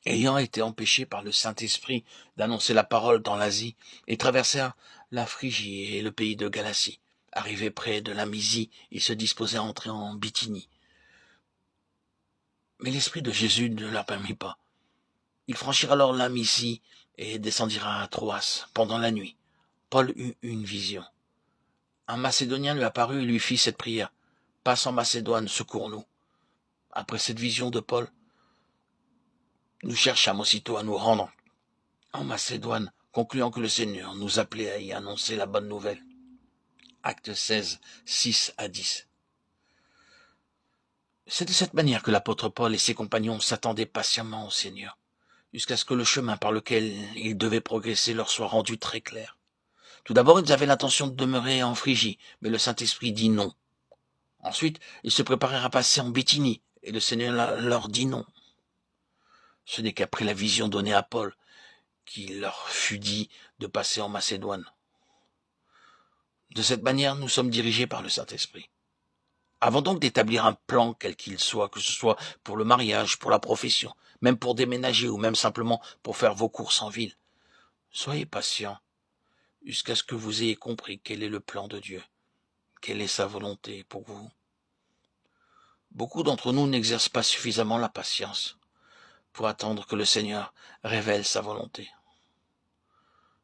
ayant été empêchés par le Saint-Esprit d'annoncer la parole dans l'Asie, ils traversèrent la Phrygie et le pays de Galatie. Arrivés près de la Mysie, ils se disposaient à entrer en Bithynie. Mais l'Esprit de Jésus ne leur permit pas. Ils franchirent alors la Mysie et descendirent à Troas pendant la nuit. Paul eut une vision. Un Macédonien lui apparut et lui fit cette prière. « Passe en Macédoine, secours-nous. » Après cette vision de Paul, nous cherchâmes aussitôt à nous rendre en Macédoine, concluant que le Seigneur nous appelait à y annoncer la bonne nouvelle. Acte 16, 6 à 10. C'est de cette manière que l'apôtre Paul et ses compagnons s'attendaient patiemment au Seigneur, jusqu'à ce que le chemin par lequel ils devaient progresser leur soit rendu très clair. Tout d'abord, ils avaient l'intention de demeurer en Phrygie, mais le Saint-Esprit dit non. Ensuite, ils se préparèrent à passer en Bithynie, et le Seigneur leur dit non. Ce n'est qu'après la vision donnée à Paul qu'il leur fut dit de passer en Macédoine. De cette manière, nous sommes dirigés par le Saint-Esprit. Avant donc d'établir un plan quel qu'il soit, que ce soit pour le mariage, pour la profession, même pour déménager ou même simplement pour faire vos courses en ville, soyez patients jusqu'à ce que vous ayez compris quel est le plan de Dieu, quelle est sa volonté pour vous. Beaucoup d'entre nous n'exercent pas suffisamment la patience pour attendre que le Seigneur révèle sa volonté.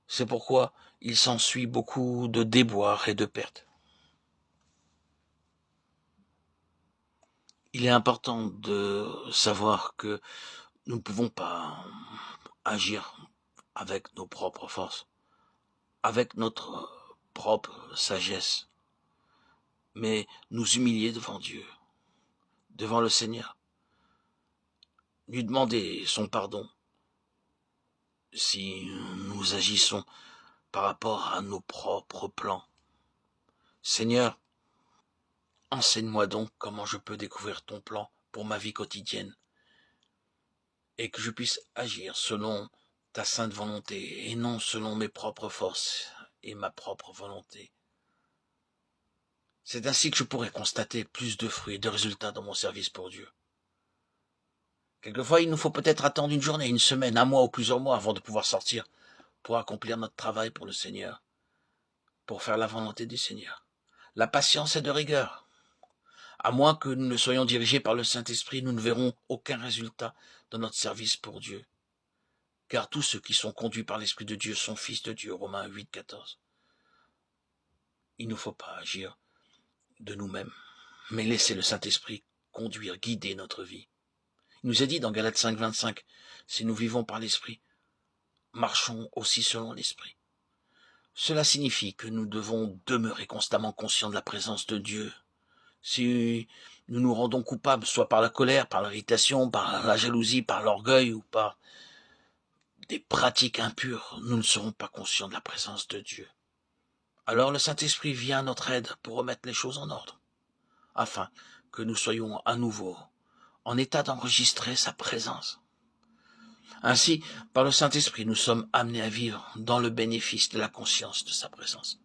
C'est pourquoi il s'ensuit beaucoup de déboires et de pertes. Il est important de savoir que nous ne pouvons pas agir avec nos propres forces, avec notre propre sagesse, mais nous humilier devant Dieu, devant le Seigneur, lui demander son pardon si nous agissons par rapport à nos propres plans. Seigneur, enseigne-moi donc comment je peux découvrir ton plan pour ma vie quotidienne et que je puisse agir selon ta sainte volonté et non selon mes propres forces et ma propre volonté. C'est ainsi que je pourrai constater plus de fruits et de résultats dans mon service pour Dieu. Quelquefois, il nous faut peut-être attendre une journée, une semaine, un mois ou plusieurs mois avant de pouvoir sortir pour accomplir notre travail pour le Seigneur, pour faire la volonté du Seigneur. La patience est de rigueur. À moins que nous ne soyons dirigés par le Saint-Esprit, nous ne verrons aucun résultat dans notre service pour Dieu. Car tous ceux qui sont conduits par l'Esprit de Dieu sont fils de Dieu. Romains 8, 14. Il ne faut pas agir de nous-mêmes, mais laisser le Saint-Esprit conduire, guider notre vie. Il nous est dit dans Galates 5, 25, si nous vivons par l'Esprit, marchons aussi selon l'Esprit. Cela signifie que nous devons demeurer constamment conscients de la présence de Dieu. Si nous nous rendons coupables, soit par la colère, par l'irritation, par la jalousie, par l'orgueil ou par des pratiques impures, nous ne serons pas conscients de la présence de Dieu. Alors le Saint-Esprit vient à notre aide pour remettre les choses en ordre, afin que nous soyons à nouveau en état d'enregistrer sa présence. Ainsi, par le Saint-Esprit, nous sommes amenés à vivre dans le bénéfice de la conscience de sa présence.